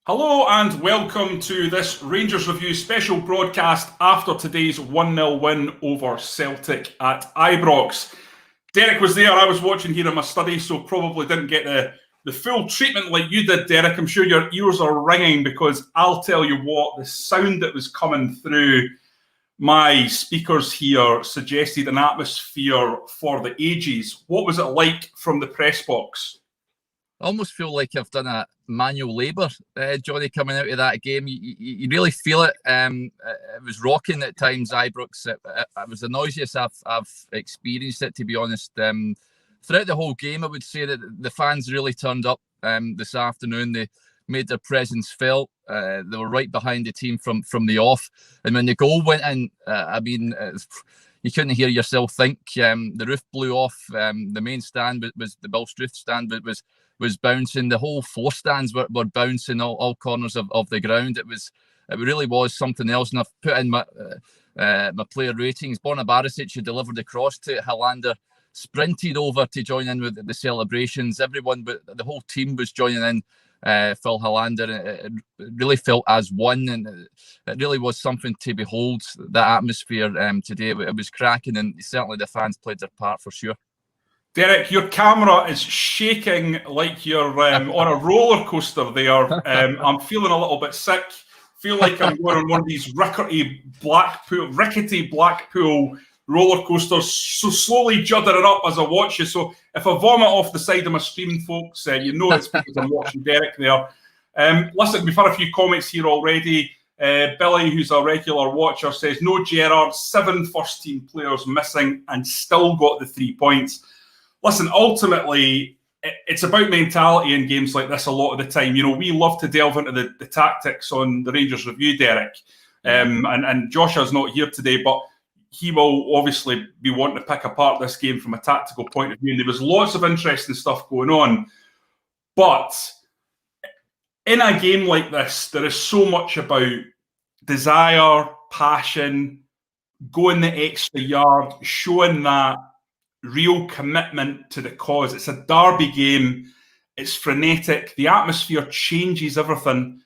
Hello and welcome to this Rangers Review special broadcast after today's 1-0 win over Celtic at Ibrox. Derek was there, I was watching here in my study, so probably didn't get the full treatment like you did, Derek. I'm sure your ears are ringing because I'll tell you what, the sound that was coming through my speakers here suggested an atmosphere for the ages. What was it like from the press box? I almost feel like I've done a manual labour, Jonny, coming out of that game. You really feel it. It was rocking at times, Ibrox. It was the noisiest I've experienced it, to be honest. Throughout the whole game, I would say that the fans really turned up this afternoon. They made their presence felt. They were right behind the team from the off. And when the goal went in, you couldn't hear yourself think. The roof blew off. The main stand was the Bill Struth stand, but was bouncing. The whole four stands were bouncing all corners of the ground. It really was something else. And I've put in my player ratings. Borna Barisic, who delivered the cross to Helander, sprinted over to join in with the celebrations. Everyone, but the whole team was joining in. Phil Helander, it really felt as one, and it really was something to behold. That atmosphere today, it was cracking, and certainly the fans played their part for sure. Derek, your camera is shaking like you're on a roller coaster there. I'm feeling a little bit sick. Feel like I'm going on one of these rickety Blackpool roller coasters, so slowly juddering up as I watch you. So if I vomit off the side of my screen, folks, you know it's because I'm watching Derek there. Listen, we've had a few comments here already. Billy, who's a regular watcher, says, no Gerrard, 7 first-team players missing and still got the 3 points. Listen, ultimately, it's about mentality in games like this a lot of the time. You know, we love to delve into the tactics on the Rangers Review, Derek. And Joshua's not here today, but he will obviously be wanting to pick apart this game from a tactical point of view. And there was lots of interesting stuff going on. But in a game like this, there is so much about desire, passion, going the extra yard, showing that real commitment to the cause. It's a derby game. It's frenetic. The atmosphere changes everything.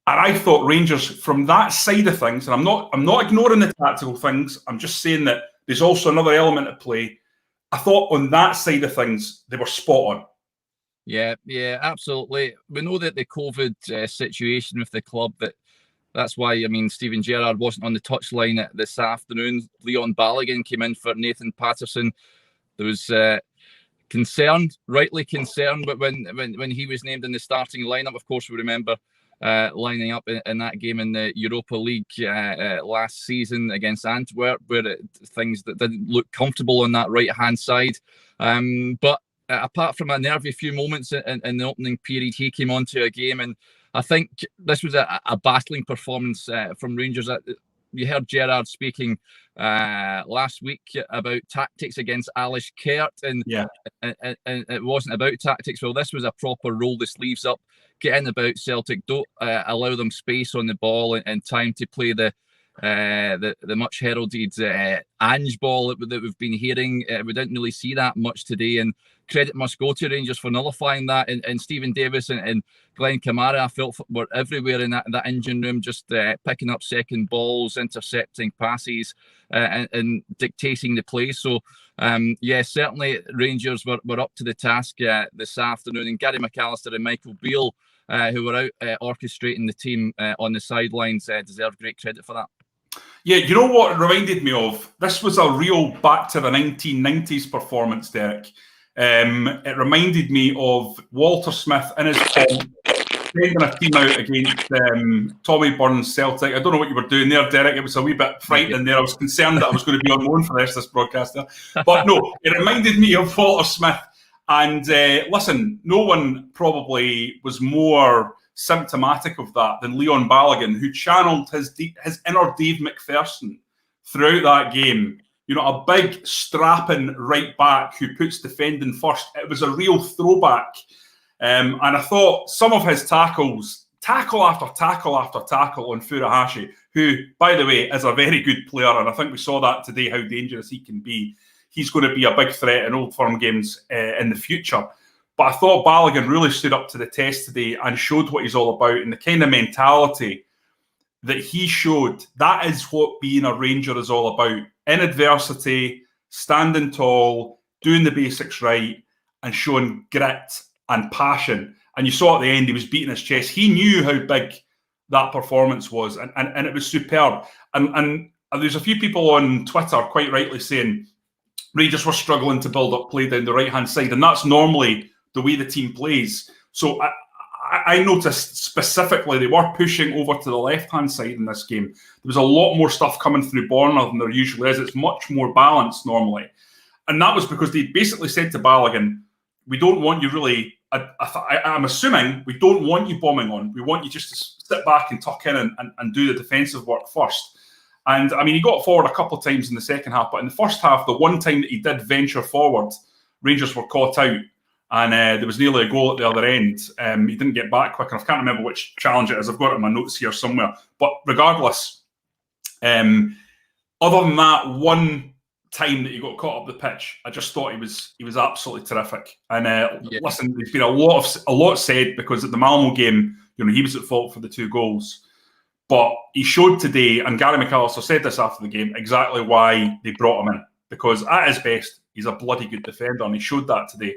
And I thought Rangers, from that side of things, and I'm not ignoring the tactical things, I'm just saying that there's also another element at play. I thought on that side of things, they were spot on. Yeah, absolutely. We know that the COVID situation with the club, that's why, Steven Gerrard wasn't on the touchline this afternoon. Leon Balogun came in for Nathan Patterson. There was concern, rightly concerned, but when he was named in the starting lineup, of course, we remember lining up in that game in the Europa League last season against Antwerp, where things that didn't look comfortable on that right-hand side. But apart from a nervy few moments in the opening period, he came onto a game, and I think this was a battling performance from Rangers. You heard Gerrard speaking last week about tactics against Alish Kert, and it wasn't about tactics. Well, this was a proper roll the sleeves up, get in about Celtic, don't allow them space on the ball and time to play the much heralded Ange ball that we've been hearing. We didn't really see that much today, and credit must go to Rangers for nullifying that. And Stephen Davis and Glenn Kamara, I felt, were everywhere in that engine room, just picking up second balls, intercepting passes, and dictating the play. So, certainly Rangers were up to the task this afternoon. And Gary McAllister and Michael Beale, who were out orchestrating the team on the sidelines, deserve great credit for that. Yeah, you know what it reminded me of? This was a real back to the 1990s performance, Derek. It reminded me of Walter Smith in his form, sending a team out against Tommy Burns Celtic. I don't know what you were doing there, Derek. It was a wee bit frightening there. I was concerned that I was going to be on loan for the rest of this broadcast. But no, it reminded me of Walter Smith. And listen, no one probably was more symptomatic of that than Leon Balogun, who channeled his inner Dave McPherson throughout that game. You know, a big strapping right back who puts defending first. It was a real throwback. And I thought some of his tackles, tackle after tackle after tackle on Furuhashi, who, by the way, is a very good player. And I think we saw that today, how dangerous he can be. He's going to be a big threat in Old Firm games in the future. But I thought Balogun really stood up to the test today and showed what he's all about, and the kind of mentality that he showed. That is what being a Ranger is all about. In adversity, standing tall, doing the basics right, and showing grit and passion. And you saw at the end, he was beating his chest. He knew how big that performance was, and it was superb. And there's a few people on Twitter quite rightly saying Rangers were struggling to build up play down the right-hand side, and that's normally the way the team plays. So I noticed specifically they were pushing over to the left-hand side in this game. There was a lot more stuff coming through Borna than there usually is. It's much more balanced normally. And that was because they basically said to Balogun, we don't want you really, I'm assuming we don't want you bombing on. We want you just to sit back and tuck in and do the defensive work first. And I mean, he got forward a couple of times in the second half, but in the first half, the one time that he did venture forward, Rangers were caught out. And there was nearly a goal at the other end. He didn't get back quick enough. I can't remember which challenge it is. I've got it in my notes here somewhere. But regardless, other than that one time that he got caught up the pitch, I just thought he was absolutely terrific. And listen, there's been a lot said because at the Malmo game, he was at fault for the 2 goals. But he showed today, and Gary McAllister said this after the game, exactly why they brought him in. Because at his best, he's a bloody good defender, and he showed that today.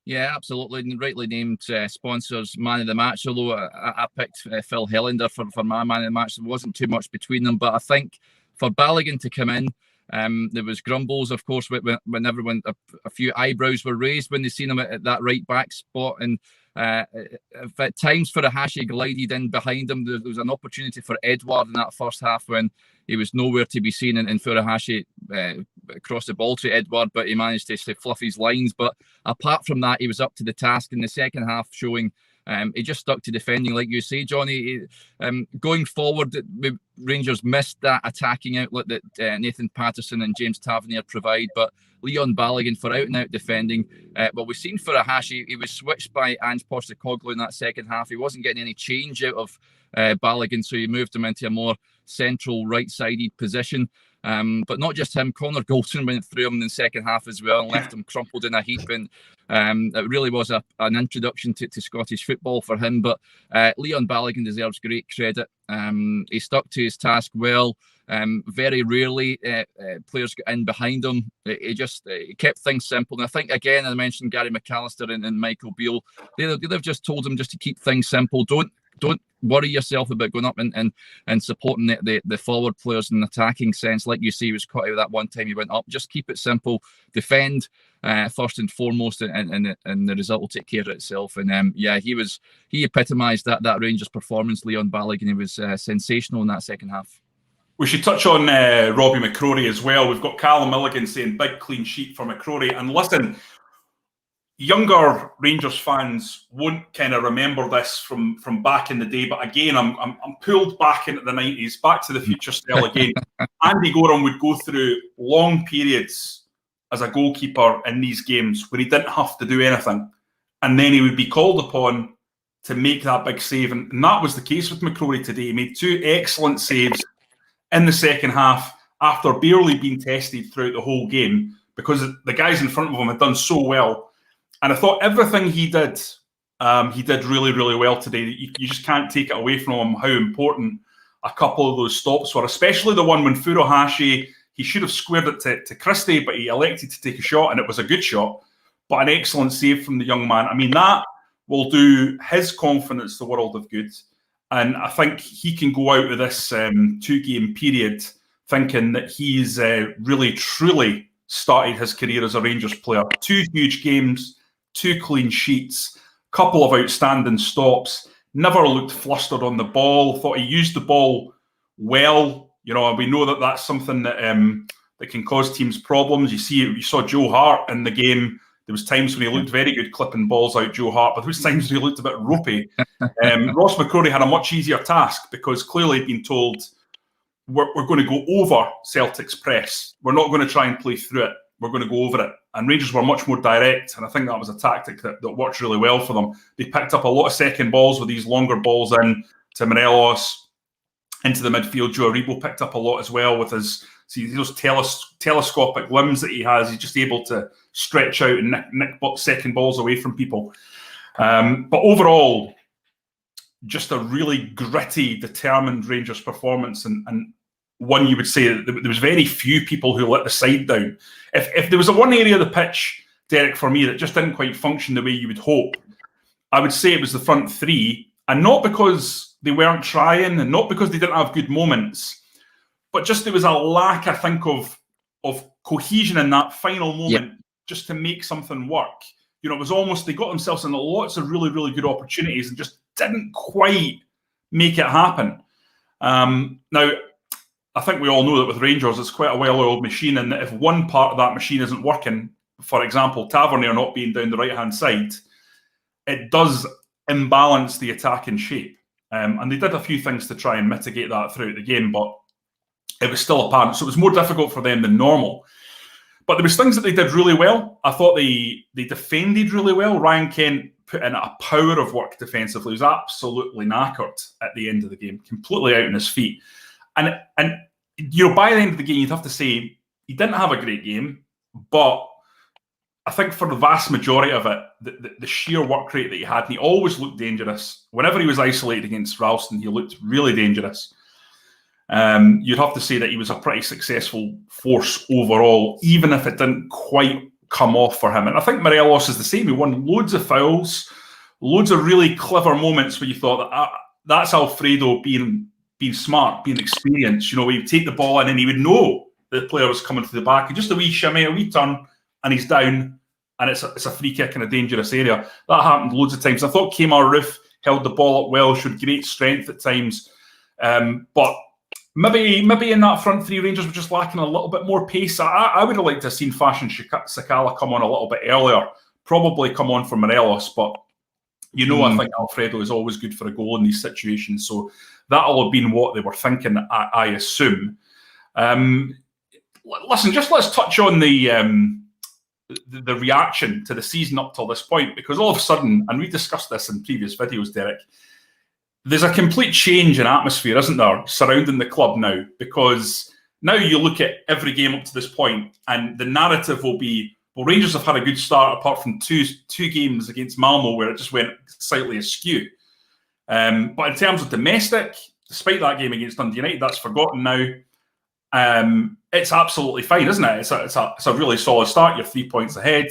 Yeah, absolutely. And rightly named sponsors man of the match, although I picked Filip Helander for my man of the match. There wasn't too much between them, but I think for Balogun to come in, there was grumbles, of course, when everyone, a few eyebrows were raised when they seen him at that right back spot. And at times Furuhashi glided in behind him. There was an opportunity for Edouard in that first half when he was nowhere to be seen, and Furuhashi crossed the ball to Edouard, but he managed to fluff his lines. But apart from that, he was up to the task in the second half, showing he just stuck to defending, like you say, Jonny. Going forward, Rangers missed that attacking outlet that Nathan Patterson and James Tavernier provide, but Leon Balogun for out-and-out defending. Well, we've seen Furuhashi, he was switched by Ange Postecoglou in that second half. He wasn't getting any change out of Balogun, so he moved him into a more central right-sided position. But not just him, Connor Goldson went through him in the second half as well and left him crumpled in a heap. And it really was an introduction to Scottish football for him. But Leon Balogun deserves great credit. He stuck to his task well. Very rarely players got in behind him. He kept things simple. And I think, again, I mentioned Gary McAllister and Michael Beale. They've just told him just to keep things simple. Don't worry yourself about going up and supporting the forward players in an attacking sense. Like you say, he was caught out that one time he went up. Just keep it simple. Defend first and foremost, and the result will take care of itself. And he epitomised that Rangers performance, Leon Balogun. He was sensational in that second half. We should touch on Robbie McCrorie as well. We've got Callum Milligan saying big clean sheet for McCrorie. And listen, younger Rangers fans won't kind of remember this from back in the day, but again, I'm pulled back into the 90s, back to the future style again. Andy Gorham would go through long periods as a goalkeeper in these games where he didn't have to do anything, and then he would be called upon to make that big save, and that was the case with McCrorie today. He made 2 excellent saves in the second half after barely being tested throughout the whole game because the guys in front of him had done so well. And I thought everything he did really, really well today. You just can't take it away from him how important a couple of those stops were, especially the one when Furuhashi, he should have squared it to Christie, but he elected to take a shot, and it was a good shot, but an excellent save from the young man. I mean, that will do his confidence the world of good. And I think he can go out of this 2-game period thinking that he's really, truly started his career as a Rangers player. 2 huge games, 2 clean sheets, couple of outstanding stops, never looked flustered on the ball, thought he used the ball well. We know that that's something that can cause teams problems. You saw Joe Hart in the game. There was times when he looked very good clipping balls out, Joe Hart, but there was times when he looked a bit ropey. Ross McCrorie had a much easier task because clearly he'd been told, we're going to go over Celtic's press. We're not going to try and play through it. We're going to go over it. And Rangers were much more direct, and I think that was a tactic that worked really well for them. They picked up a lot of second balls with these longer balls in to Morelos, into the midfield. Joe Aribo picked up a lot as well with his See those telescopic limbs that he has. He's just able to stretch out and nick second balls away from people. But overall, just a really gritty, determined Rangers performance, and one you would say that there was very few people who let the side down. If there was a one area of the pitch, Derek, for me, that just didn't quite function the way you would hope, I would say it was the front three, and not because they weren't trying, and not because they didn't have good moments, but just there was a lack, I think, of cohesion in that final moment, just to make something work. You know, it was almost they got themselves into lots of really, really good opportunities and just didn't quite make it happen. Now, I think we all know that with Rangers, it's quite a well-oiled machine, and that if one part of that machine isn't working, for example, Tavernier not being down the right-hand side, it does imbalance the attacking shape. And they did a few things to try and mitigate that throughout the game, but it was still apparent. So it was more difficult for them than normal. But there was things that they did really well. I thought they defended really well. Ryan Kent put in a power of work defensively. He was absolutely knackered at the end of the game, completely out on his feet. And you know, by the end of the game, you'd have to say he didn't have a great game, but I think for the vast majority of it, the sheer work rate that he had, and he always looked dangerous. Whenever he was isolated against Ralston, he looked really dangerous. You'd have to say that he was a pretty successful force overall, even if it didn't quite come off for him. And I think Morelos is the same. He won loads of fouls, loads of really clever moments where you thought that that's Alfredo being smart, being experienced. You know, he'd take the ball in and he would know the player was coming to the back. And just a wee shimmy, a wee turn, and he's down, and it's a free kick in a dangerous area. That happened loads of times. I thought Kemar Roof held the ball up well, showed great strength at times. But maybe in that front three, Rangers were just lacking a little bit more pace. I would have liked to have seen Fashion Sakala come on a little bit earlier, probably come on for Morelos, but you know, I think Alfredo is always good for a goal in these situations, so that'll have been what they were thinking, I assume. Listen, just let's touch on the reaction to the season up till this point, because all of a sudden, and we discussed this in previous videos, Derek, there's a complete change in atmosphere, isn't there, surrounding the club now? Because now you look at every game up to this point, and the narrative will be, well, Rangers have had a good start apart from two games against Malmo where it just went slightly askew. But in terms of domestic, despite that game against Dundee United, that's forgotten now. It's absolutely fine, isn't it? It's a really solid start. You're 3 points ahead.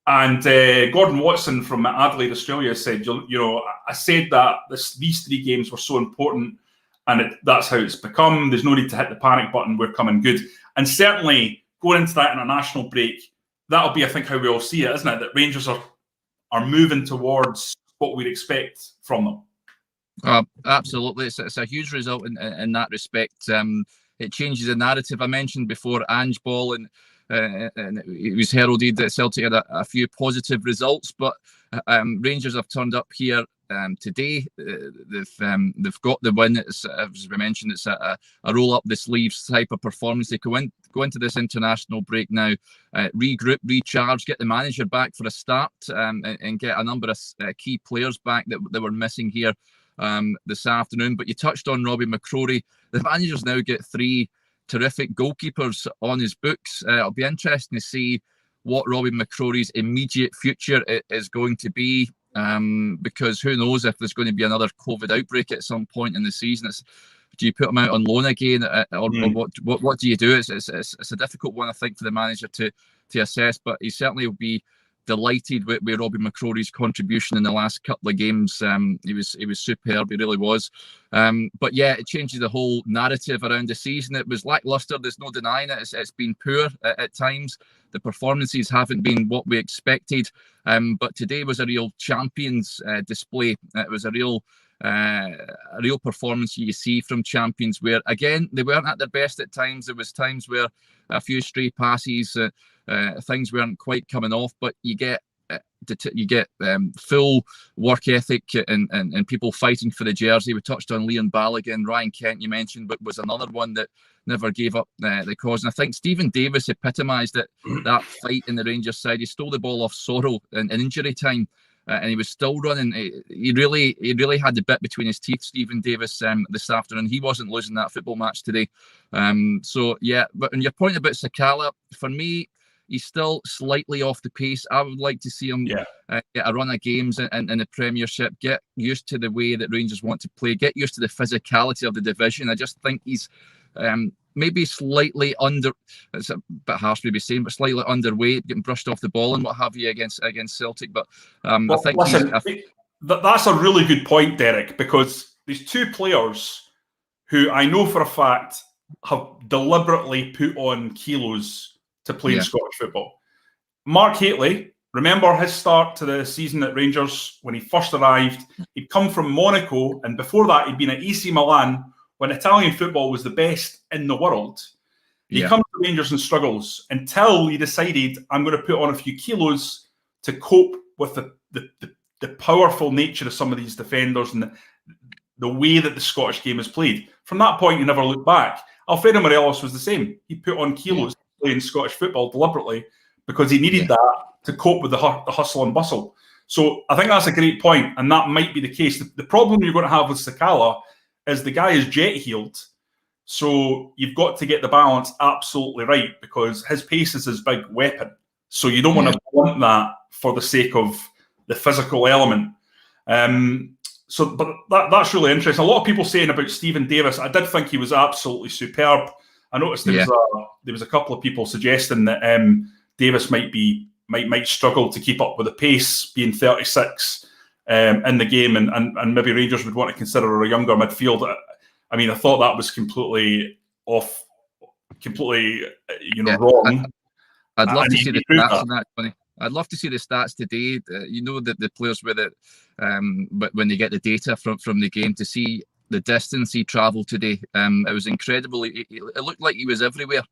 And Gordon Watson from Adelaide, Australia said, you know, I said that these 3 games were so important, and that's how it's become. There's no need to hit the panic button. We're coming good. And certainly going into that international break, that'll be, I think, how we all see it, isn't it? That Rangers are moving towards what we'd expect from them. Absolutely. It's a huge result in that respect. It changes the narrative. I mentioned before Ange Ball, and it was heralded that Celtic had a few positive results, but Rangers have turned up here today. They've got the win. As we mentioned, it's a roll up the sleeves type of performance. They go into this international break now, regroup, recharge, get the manager back for a start, and get a number of key players back that were missing here this afternoon. But you touched on Robbie McCrory. The manager's now got 3 terrific goalkeepers on his books. It'll be interesting to see what Robbie McCrory's immediate future is going to be, because who knows if there's going to be another COVID outbreak at some point in the season. Do you put him out on loan again, or what do you do? It's a difficult one, I think, for the manager to assess, but he certainly will be delighted with Robbie McCrory's contribution in the last couple of games. He was superb, he really was. But yeah, it changes the whole narrative around the season. It was lacklustre, there's no denying it. It's been poor at times. The performances haven't been what we expected. But today was a real champions display. It was a real performance you see from champions, where again they weren't at their best at times. There was times where a few stray passes, things weren't quite coming off, but you get full work ethic and people fighting for the jersey. We touched on Leon Balogun, Ryan Kent you mentioned, but was another one that never gave up the cause. And I think Stephen Davis epitomised it, that fight in the Rangers side. He stole the ball off Sorrell in injury time. and he was still running. He really had the bit between his teeth, Stephen Davis, this afternoon. He wasn't losing that football match today. So yeah, but on your point about Sakala, for me, he's still slightly off the pace. I would like to see him get a run of games in the Premiership, get used to the way that Rangers want to play, get used to the physicality of the division. I just think he's maybe slightly it's a bit harsh maybe saying, but slightly underweight, getting brushed off the ball and what have you against Celtic. But I think that's a really good point, Derek, because these two players who I know for a fact have deliberately put on kilos to play in Scottish football. Mark Hateley, remember his start to the season at Rangers when he first arrived? He'd come from Monaco, and before that he'd been at AC Milan when Italian football was the best in the world. He comes to Rangers and struggles until he decided, I'm going to put on a few kilos to cope with the powerful nature of some of these defenders and the way that the Scottish game is played. From that point, he never looked back. Alfredo Morelos was the same. He put on kilos playing Scottish football deliberately because he needed that to cope with the hustle and bustle. So I think that's a great point, and that might be the case. The problem you're going to have with Sakala is the guy is jet heeled, so you've got to get the balance absolutely right because his pace is his big weapon. So you don't want to blunt that for the sake of the physical element. But that's really interesting. A lot of people saying about Stephen Davis, I did think he was absolutely superb. I noticed there was a couple of people suggesting that Davis might struggle to keep up with the pace, being 36 in the game, and maybe Rangers would want to consider a younger midfield. I mean, I thought that was completely wrong. I'd love to see the stats on that, Jonny. I'd love to see the stats today. You know that the players with it, but when they get the data from the game to see the distance he travelled today, it was incredible. It looked like he was everywhere.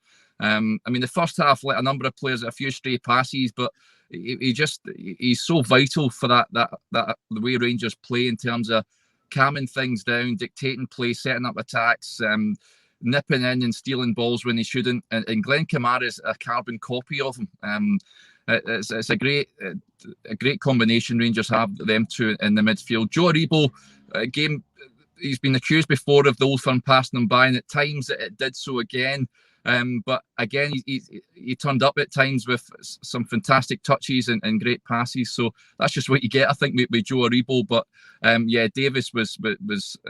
I mean, the first half, like a number of players, a few stray passes, but he's so vital for that the way Rangers play in terms of calming things down, dictating play, setting up attacks, nipping in and stealing balls when he shouldn't. And Glenn Kamara is a carbon copy of him. It's a great combination Rangers have, them two in the midfield. Joe Aribo, he's been accused before of the Old Firm passing him by, and at times it did so again. But again, he turned up at times with some fantastic touches and great passes. So that's just what you get, I think, with Joe Aribo. But Davis was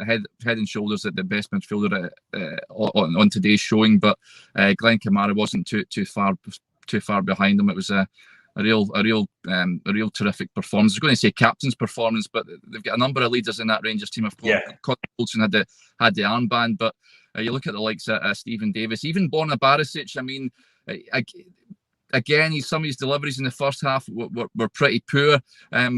head and shoulders at the best midfielder on today's showing. But Glenn Kamara wasn't too far behind him. It was a real terrific performance. I was going to say captain's performance, but they've got a number of leaders in that Rangers team. Of course, Conor Olsen had the armband, but you look at the likes of Stephen Davis, even Borna Barisic. I mean, again, some of his deliveries in the first half were pretty poor,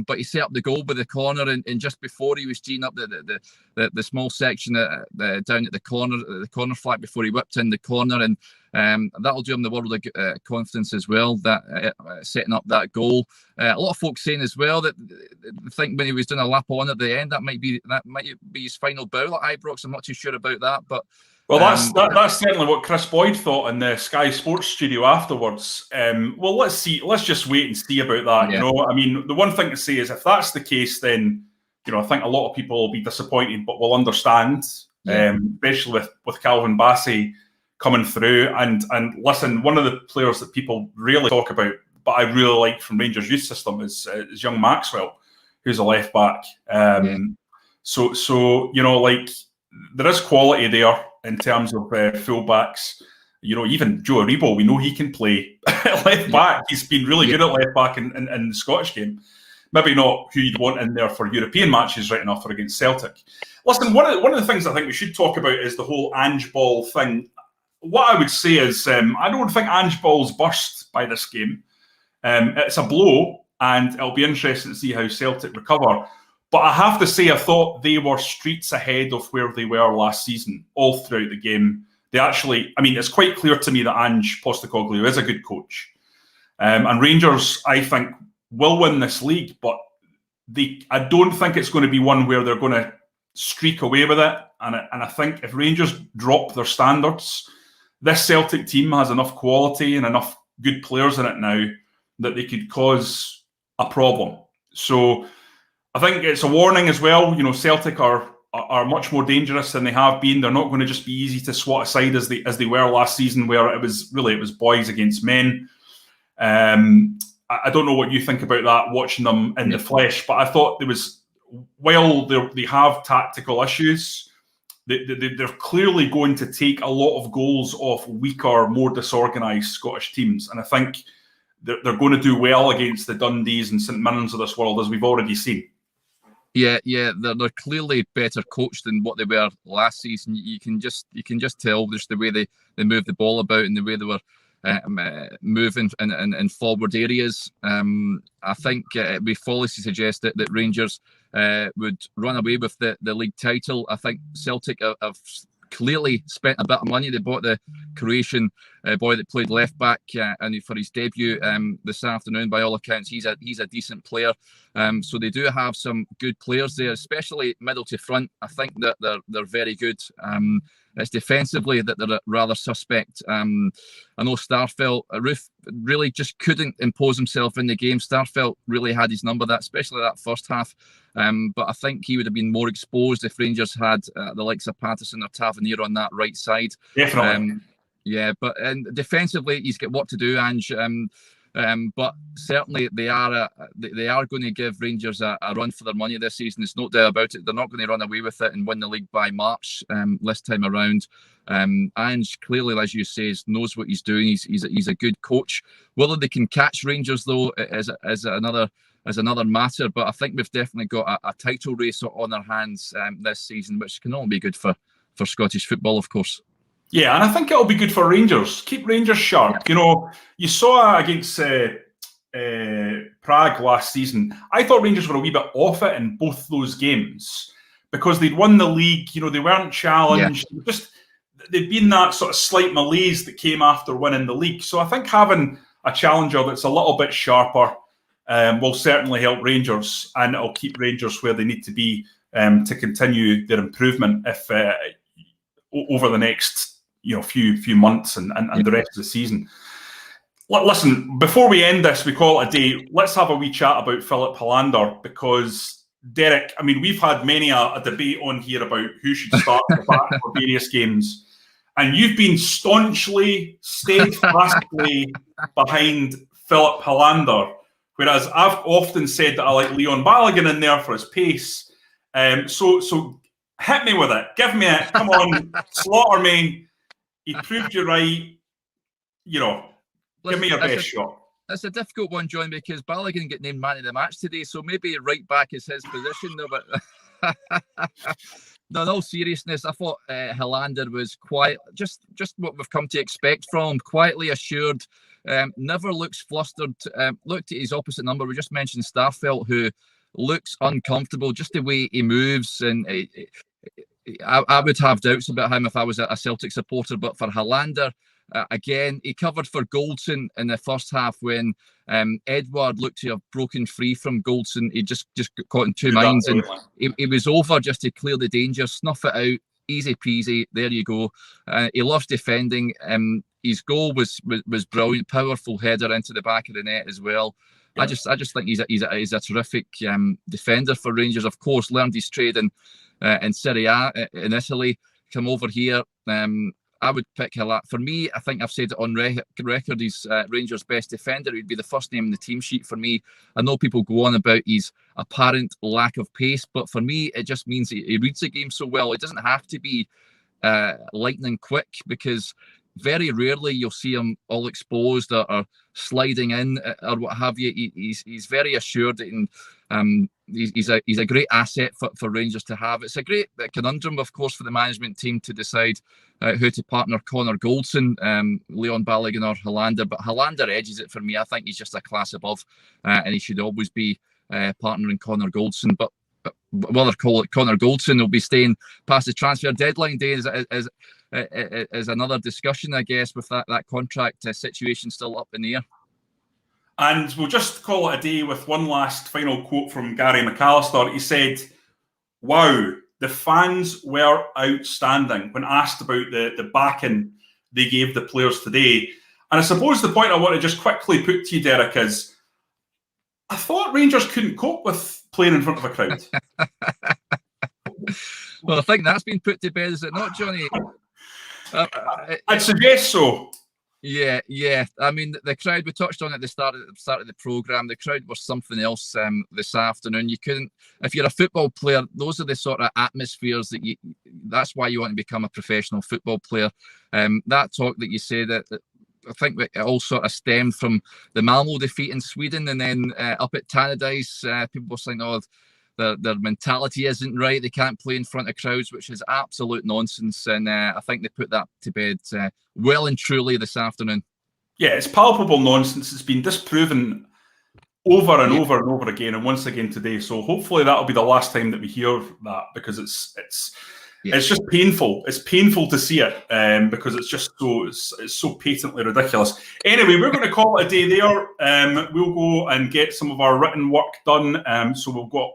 but he set up the goal with the corner, and just before he was teeing up the small section down at the corner flag before he whipped in the corner, and that'll do him the world of confidence as well. That setting up that goal. A lot of folks saying as well that I think when he was doing a lap on at the end, that might be his final bow at Ibrox. I'm not too sure about that, but. Well, that's certainly what Chris Boyd thought in the Sky Sports studio afterwards. Well, let's see. Let's just wait and see about that. You know, I mean, the one thing to say is if that's the case, then I think a lot of people will be disappointed, but will understand, especially with Calvin Bassey coming through. And listen, one of the players that people really talk about, but I really like from Rangers youth system is young Maxwell, who's a left back. So there is quality there in terms of fullbacks. Even Joe Aribo, we know he can play left back. He's been really good at left back in the Scottish game. Maybe not who you'd want in there for European matches right enough or against Celtic. Listen, one of the things I think we should talk about is the whole Ange Ball thing. What I would say is I don't think Ange Ball's burst by this game. It's a blow, and it'll be interesting to see how Celtic recover. But I have to say, I thought they were streets ahead of where they were last season, all throughout the game. It's quite clear to me that Ange Postecoglou is a good coach. And Rangers, I think, will win this league, but I don't think it's going to be one where they're going to streak away with it. And I think if Rangers drop their standards, this Celtic team has enough quality and enough good players in it now that they could cause a problem. So I think it's a warning as well. Celtic are much more dangerous than they have been. They're not going to just be easy to swat aside as they were last season, where it was boys against men. I don't know what you think about that, watching them in the flesh, but I thought while they have tactical issues, they're clearly going to take a lot of goals off weaker, more disorganised Scottish teams. And I think they're going to do well against the Dundees and St Mirrens of this world, as we've already seen. Yeah, they're clearly better coached than what they were last season. You can just tell just the way they move the ball about and the way they were moving in forward areas. I think it'd be foolish to suggest that Rangers would run away with the league title. I think Celtic have clearly spent a bit of money. They bought the Croatian boy that played left back and for his debut this afternoon. By all accounts, he's a decent player. So they do have some good players there, especially middle to front. I think that they're very good. It's defensively that they're rather suspect. I know Roof really just couldn't impose himself in the game. Starfelt really had his number, especially that first half. But I think he would have been more exposed if Rangers had the likes of Patterson or Tavernier on that right side. Definitely. But defensively, he's got work to do, Ange. But certainly they are going to give Rangers a run for their money this season. There's no doubt about it. They're not going to run away with it and win the league by March this time around. Ange clearly, as you say, knows what he's doing. He's a good coach. Whether they can catch Rangers though is another matter. But I think we've definitely got a title race on our hands this season, which can only be good for Scottish football, of course. Yeah, and I think it'll be good for Rangers. Keep Rangers sharp. Yeah. You saw against Prague last season. I thought Rangers were a wee bit off it in both those games because they'd won the league. They weren't challenged. Yeah. They'd been that sort of slight malaise that came after winning the league. So I think having a challenger that's a little bit sharper will certainly help Rangers, and it'll keep Rangers where they need to be to continue their improvement if over the next few months and the rest of the season. Listen, before we end this, we call it a day. Let's have a wee chat about Filip Helander, because Derek, we've had many a debate on here about who should start at the back for various games, and you've been staunchly, steadfastly behind Filip Helander, whereas I've often said that I like Leon Balogun in there for his pace. So hit me with it. Give me it. Come on, slaughter me. He proved you right. Give me your best shot. That's a difficult one, John, because Balogun got named man of the match today, so maybe right back is his position. No, but no, in all seriousness, I thought Helander was quiet, just what we've come to expect from him. Quietly assured, never looks flustered. Looked at his opposite number. We just mentioned Starfelt, who looks uncomfortable, just the way he moves, and I would have doubts about him if I was a Celtic supporter. But for Helander, again, he covered for Goldson in the first half when Edouard looked to have broken free from Goldson. He just got caught in two minds, and he was over just to clear the danger, snuff it out, easy peasy. There you go. He loves defending. His goal was brilliant, powerful header into the back of the net as well. Yeah. I just think he's a terrific defender for Rangers. Of course, learned his trade in Serie A in Italy. Come over here. I would pick Helander. For me, I think I've said it on record, he's Rangers' best defender. He'd be the first name in the team sheet for me. I know people go on about his apparent lack of pace, but for me, it just means he reads the game so well. It doesn't have to be lightning quick, because very rarely you'll see him all exposed or sliding in or what have you. He's very assured, and he's a great asset for Rangers to have. It's a great conundrum, of course, for the management team to decide who to partner Connor Goldson, Leon Balogun or Helander. But Helander edges it for me. I think he's just a class above, and he should always be partnering Connor Goldson. But whether Connor Goldson will be staying past the transfer deadline day is another discussion, I guess, with that contract situation still up in the air. And we'll just call it a day with one last final quote from Gary McAllister. He said, "Wow, the fans were outstanding," when asked about the backing they gave the players today. And I suppose the point I want to just quickly put to you, Derek, is I thought Rangers couldn't cope with playing in front of a crowd. Well, I think that's been put to bed, is it not, Jonny? I'd suggest so. Yeah. I mean, the crowd, we touched on at the start of the programme, the crowd was something else this afternoon. You couldn't, if you're a football player, those are the sort of atmospheres that's why you want to become a professional football player. That talk that you say that I think it all sort of stemmed from the Malmo defeat in Sweden, and then up at Tannadice, people were saying, oh, their mentality isn't right. They can't play in front of crowds, which is absolute nonsense. And I think they put that to bed well and truly this afternoon. Yeah, it's palpable nonsense. It's been disproven over and over and over again, and once again today. So hopefully that'll be the last time that we hear that, because it's just painful. It's painful to see it because it's just it's so patently ridiculous. Anyway, we're going to call it a day there. We'll go and get some of our written work done. So we've got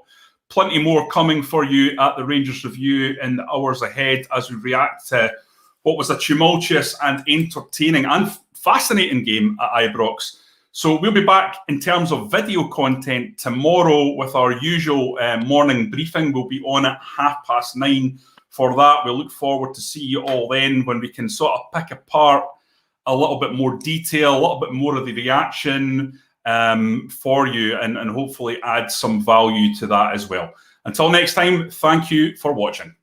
plenty more coming for you at the Rangers Review in the hours ahead as we react to what was a tumultuous and entertaining and fascinating game at Ibrox. So we'll be back in terms of video content tomorrow with our usual morning briefing. We'll be on at 9:30 for that. We'll look forward to see you all then, when we can sort of pick apart a little bit more detail, a little bit more of the reaction for you, and hopefully add some value to that as well. Until next time, thank you for watching.